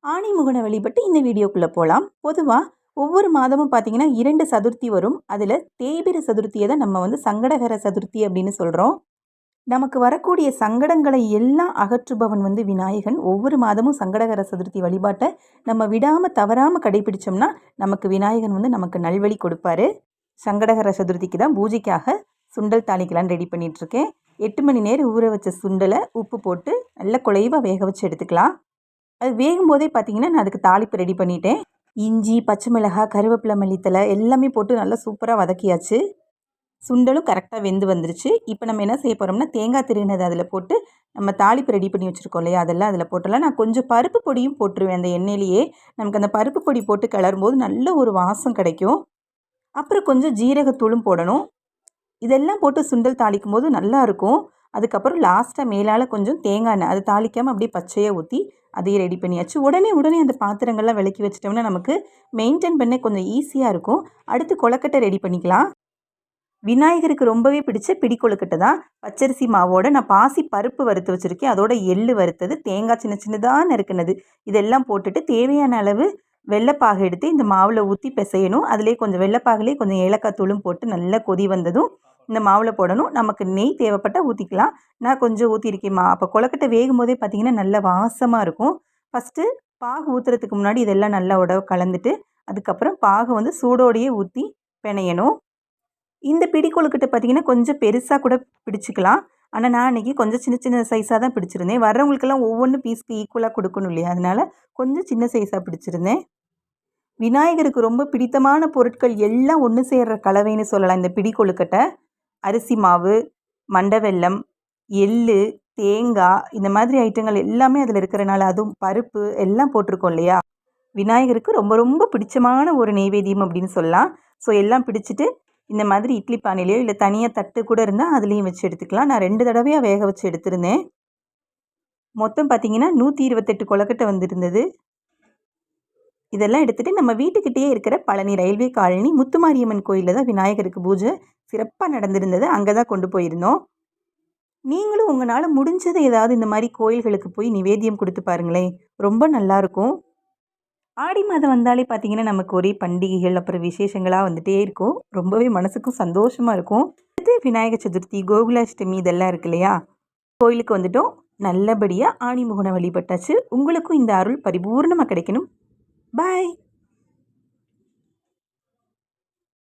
ஆணி முகனை வழிபட்டு இந்த வீடியோக்குள்ளே போகலாம். பொதுவாக ஒவ்வொரு மாதமும் பார்த்திங்கன்னா 2 சதுர்த்தி வரும். அதில் தேய்பிறை சதுர்த்தியை தான் நம்ம சங்கடகர சதுர்த்தி அப்படின்னு சொல்கிறோம். நமக்கு வரக்கூடிய சங்கடங்களை எல்லாம் அகற்றுபவன் விநாயகன். ஒவ்வொரு மாதமும் சங்கடகர சதுர்த்தி வழிபாட்டை நம்ம விடாமல் தவறாமல் கடைபிடிச்சோம்னா நமக்கு விநாயகன் நமக்கு நல்வழி கொடுப்பாரு. சங்கடகர சதுர்த்திக்கு தான் பூஜைக்காக சுண்டல் தாளிக்கலான்னு ரெடி பண்ணிகிட்ருக்கேன். 8 மணி நேரம் ஊற வச்ச சுண்டலை உப்பு போட்டு நல்லா குழைவாக வேக வச்சு எடுத்துக்கலாம். அது வேகும்போதே பார்த்திங்கன்னா நான் அதுக்கு தாளிப்பு ரெடி பண்ணிட்டேன். இஞ்சி, பச்சை மிளகாய், கருவேப்பிலை, மல்லித்தலை எல்லாமே போட்டு நல்லா சூப்பராக வதக்கியாச்சு. சுண்டலும் கரெக்டாக வெந்து வந்துருச்சு. இப்போ நம்ம என்ன செய்ய போகிறோம்னா தேங்காய் திருகினது அதில் போட்டு நம்ம தாளிப்பு ரெடி பண்ணி வச்சுருக்கோம் இல்லையா, அதெல்லாம் அதில் போட்டுடலாம். நான் கொஞ்சம் பருப்பு பொடியும் போட்டுருவேன் அந்த எண்ணெயிலேயே. நமக்கு அந்த பருப்பு பொடி போட்டு கிளறும்போது நல்ல ஒரு வாசம் கிடைக்கும். அப்புறம் கொஞ்சம் ஜீரகத்தூளும் போடணும். இதெல்லாம் போட்டு சுண்டல் தாளிக்கும் போது நல்லாயிருக்கும். அதுக்கப்புறம் லாஸ்ட்டாக மேலால் கொஞ்சம் தேங்காய் எண்ணெய், அது தாளிக்காமல் அப்படியே பச்சையாக ஊற்றி அதையும் ரெடி பண்ணியாச்சு. உடனே அந்த பாத்திரங்கள்லாம் விளக்கி வச்சிட்டோம்னா நமக்கு மெயின்டைன் பண்ண கொஞ்சம் ஈஸியாக இருக்கும். அடுத்து கொழுக்கட்டை ரெடி பண்ணிக்கலாம். விநாயகருக்கு ரொம்பவே பிடிச்ச பிடி கொழுக்கட்டை தான். பச்சரிசி மாவோட நான் பாசி பருப்பு வறுத்து வச்சுருக்கேன். அதோட எள்ளு வறுத்தது, தேங்காய் சின்ன சின்னதாக நறுக்குனது, இதெல்லாம் போட்டுட்டு தேவையான அளவு வெள்ளைப்பாகு எடுத்து இந்த மாவில் ஊற்றி பிசையணும். அதிலே கொஞ்சம் வெள்ளைப்பாகுலேயே கொஞ்சம் ஏலக்காய் தூளும் போட்டு நல்லா கொதி வந்ததும் இந்த மாவில் போடணும். நமக்கு நெய் தேவைப்பட்டால் ஊற்றிக்கலாம். நான் கொஞ்சம் ஊற்றிருக்கேன். அப்போ கொழுக்கட்டை வேகும் போதே பார்த்திங்கன்னா நல்ல வாசமாக இருக்கும். ஃபஸ்ட்டு பாகு ஊற்றுறதுக்கு முன்னாடி இதெல்லாம் நல்லா கலந்துட்டு அதுக்கப்புறம் பாகு சூடோடையே ஊற்றி பிணையணும். இந்த பிடி கொழுக்கட்டை பார்த்திங்கன்னா கொஞ்சம் பெருசாக கூட பிடிச்சிக்கலாம். ஆனால் நான் அன்றைக்கி கொஞ்சம் சின்ன சின்ன சைஸாக தான் பிடிச்சிருந்தேன். வர்றவங்களுக்கெல்லாம் ஒவ்வொன்று பீஸ்க்கு ஈக்குவலாக கொடுக்கணும் இல்லையா, அதனால் கொஞ்சம் சின்ன சைஸாக பிடிச்சிருந்தேன். விநாயகருக்கு ரொம்ப பிடித்தமான பொருட்கள் எல்லாம் ஒன்று சேர்கிற கலவைன்னு சொல்லலாம் இந்த பிடி கொழுக்கட்டை. அரிசி மாவு, மண்டை வெல்லம், எள்ளு, தேங்காய், இந்த மாதிரி ஐட்டங்கள் எல்லாமே அதில் இருக்கிறனால, அதுவும் பருப்பு எல்லாம் போட்டிருக்கோம் இல்லையா, விநாயகருக்கு ரொம்ப ரொம்ப பிடிச்சமான ஒரு நெய்வேத்தியம் அப்படின்னு சொல்லலாம். ஸோ எல்லாம் பிடிச்சிட்டு இந்த மாதிரி இட்லி பானையிலையோ இல்லை தனியாக தட்டு கூட இருந்தால் அதுலேயும் வச்சு எடுத்துக்கலாம். நான் 2 தடவையாக வேக வச்சு எடுத்திருந்தேன். மொத்தம் பார்த்திங்கன்னா 128 கொழுக்கட்டை வந்திருந்தது. இதெல்லாம் எடுத்துகிட்டு நம்ம வீட்டுக்கிட்டேயே இருக்கிற பழனி ரயில்வே காலனி முத்துமாரியம்மன் கோயிலில் தான் விநாயகருக்கு பூஜை சிறப்பாக நடந்திருந்தது. அங்கே தான் கொண்டு போயிருந்தோம். நீங்களும் உங்களால் முடிஞ்சது ஏதாவது இந்த மாதிரி கோயில்களுக்கு போய் நிவேத்தியம் கொடுத்து பாருங்களேன், ரொம்ப நல்லாயிருக்கும். ஆடி மாதம் வந்தாலே பார்த்திங்கன்னா நமக்கு ஒரே பண்டிகைகள் அப்புறம் விசேஷங்களாக வந்துகிட்டே இருக்கும். ரொம்பவே மனசுக்கும் சந்தோஷமாக இருக்கும். அடுத்து விநாயகர் சதுர்த்தி, கோகுலாஷ்டமி இதெல்லாம் இருக்கு இல்லையா, கோயிலுக்கு வந்துட்டோம். நல்லபடியாக ஆணி முகனை வழிபட்டாச்சு. உங்களுக்கும் இந்த அருள் பரிபூர்ணமாக கிடைக்கணும். பாய்.